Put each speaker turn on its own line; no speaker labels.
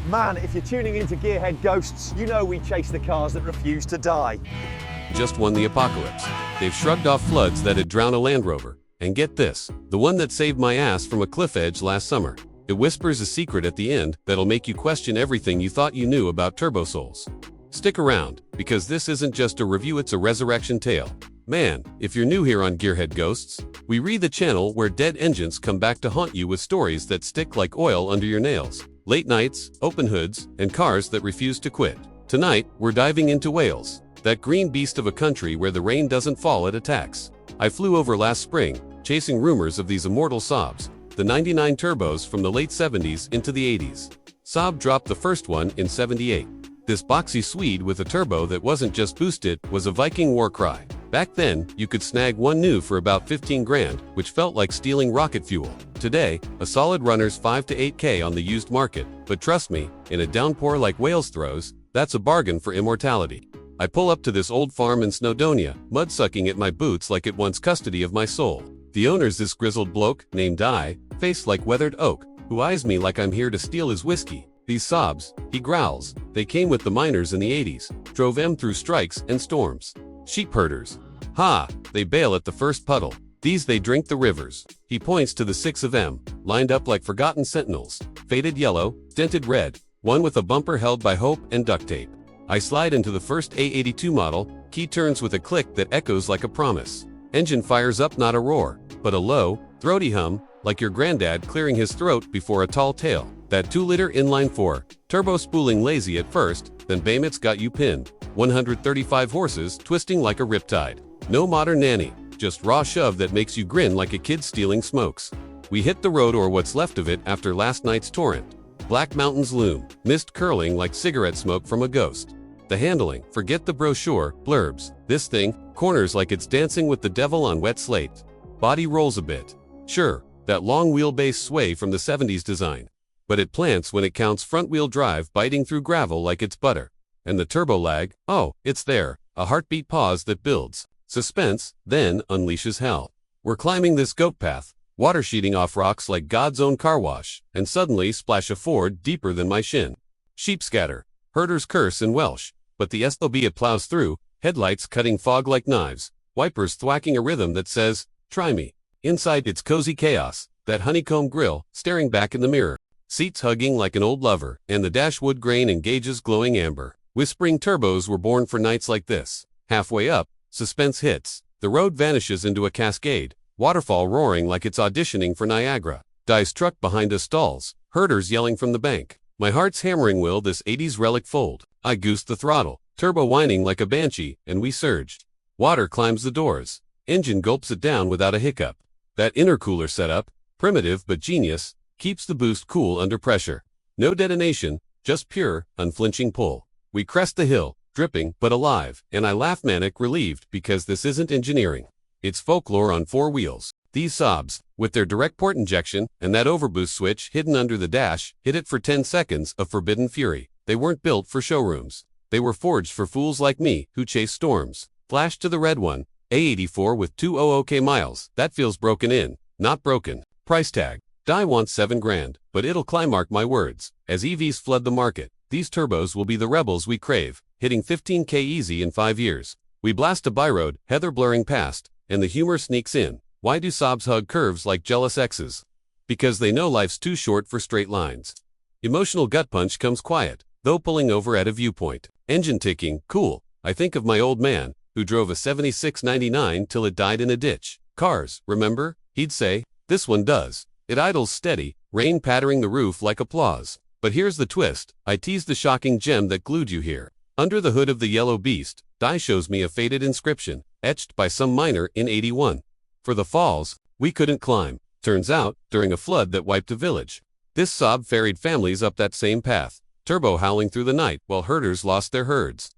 Man, if you're tuning into Gearhead Ghosts, you know we chase the cars that refuse to die.
Just won the apocalypse. They've shrugged off floods that had drowned a Land Rover. And get this, the one that saved my ass from a cliff edge last summer. It whispers a secret at the end that'll make you question everything you thought you knew about turbo souls. Stick around, because this isn't just a review, it's a resurrection tale. Man, if you're new here on Gearhead Ghosts, we read the channel where dead engines come back to haunt you with stories that stick like oil under your nails. Late nights, open hoods, and cars that refuse to quit. Tonight, we're diving into Wales, that green beast of a country where the rain doesn't fall, it attacks. I flew over last spring, chasing rumors of these immortal Saabs, the 99 turbos from the late 70s into the 80s. Saab dropped the first one in 78. This boxy Swede with a turbo that wasn't just boosted was a Viking war cry. Back then, you could snag one new for about 15 grand, which felt like stealing rocket fuel. Today, a solid runner's 5 to 8K on the used market, but trust me, in a downpour like Wales throws, that's a bargain for immortality. I pull up to this old farm in Snowdonia, mud sucking at my boots like it wants custody of my soul. The owner's this grizzled bloke, named Di, faced like weathered oak, who eyes me like I'm here to steal his whiskey. These Saabs, he growls, they came with the miners in the 80s, drove them through strikes and storms. Sheep herders. Ha, they bail at the first puddle. These they drink the rivers. He points to the 6 of them, lined up like forgotten sentinels, faded yellow, dented red, one with a bumper held by hope and duct tape. I slide into the first A82 model, key turns with a click that echoes like a promise. Engine fires up, not a roar, but a low, throaty hum, like your granddad clearing his throat before a tall tale. That 2-liter inline-4, turbo spooling lazy at first, then bam, it's got you pinned. 135 horses twisting like a riptide. No modern nanny, just raw shove that makes you grin like a kid stealing smokes. We hit the road, or what's left of it after last night's torrent. Black mountains loom, mist curling like cigarette smoke from a ghost. The handling, forget the brochure, blurbs. This thing, corners like it's dancing with the devil on wet slate. Body rolls a bit. Sure, that long wheelbase sway from the 70s design. But it plants when it counts, front-wheel drive biting through gravel like it's butter. And the turbo lag, oh, it's there, a heartbeat pause that builds suspense, then unleashes hell. We're climbing this goat path, water sheeting off rocks like God's own car wash, and suddenly splash a ford deeper than my shin. Sheep scatter, herders curse in Welsh, but the SOB it plows through, headlights cutting fog like knives, wipers thwacking a rhythm that says, try me. Inside it's cozy chaos, that honeycomb grill, staring back in the mirror. Seats hugging like an old lover, and the dashwood grain and gauges glowing amber. Whispering turbos were born for nights like this. Halfway up, suspense hits. The road vanishes into a cascade, waterfall roaring like it's auditioning for Niagara. Di's truck behind us stalls, herders yelling from the bank. My heart's hammering, will this 80s relic fold? I goose the throttle, turbo whining like a banshee, and we surge. Water climbs the doors. Engine gulps it down without a hiccup. That intercooler setup, primitive but genius, keeps the boost cool under pressure. No detonation, just pure, unflinching pull. We crest the hill, dripping but alive, and I laugh manic relieved because this isn't engineering. It's folklore on 4 wheels. These Saabs, with their direct port injection and that overboost switch hidden under the dash, hit it for 10 seconds of forbidden fury. They weren't built for showrooms. They were forged for fools like me who chase storms. Flash to the red one, A84 with 200k miles. That feels broken in, not broken. Price tag. Di wants 7 grand, but it'll climb, mark my words. As EVs flood the market, these turbos will be the rebels we crave, hitting 15k easy in 5 years. We blast a byroad, heather blurring past, and the humor sneaks in. Why do Saabs hug curves like jealous exes? Because they know life's too short for straight lines. Emotional gut punch comes quiet, though pulling over at a viewpoint. Engine ticking, cool. I think of my old man, who drove a 7699 till it died in a ditch. Cars, remember? He'd say, this one does. It idles steady, rain pattering the roof like applause. But here's the twist. I tease the shocking gem that glued you here. Under the hood of the yellow beast, Di shows me a faded inscription, etched by some miner in 81. For the falls, we couldn't climb. Turns out, during a flood that wiped a village. This Saab ferried families up that same path, turbo howling through the night while herders lost their herds.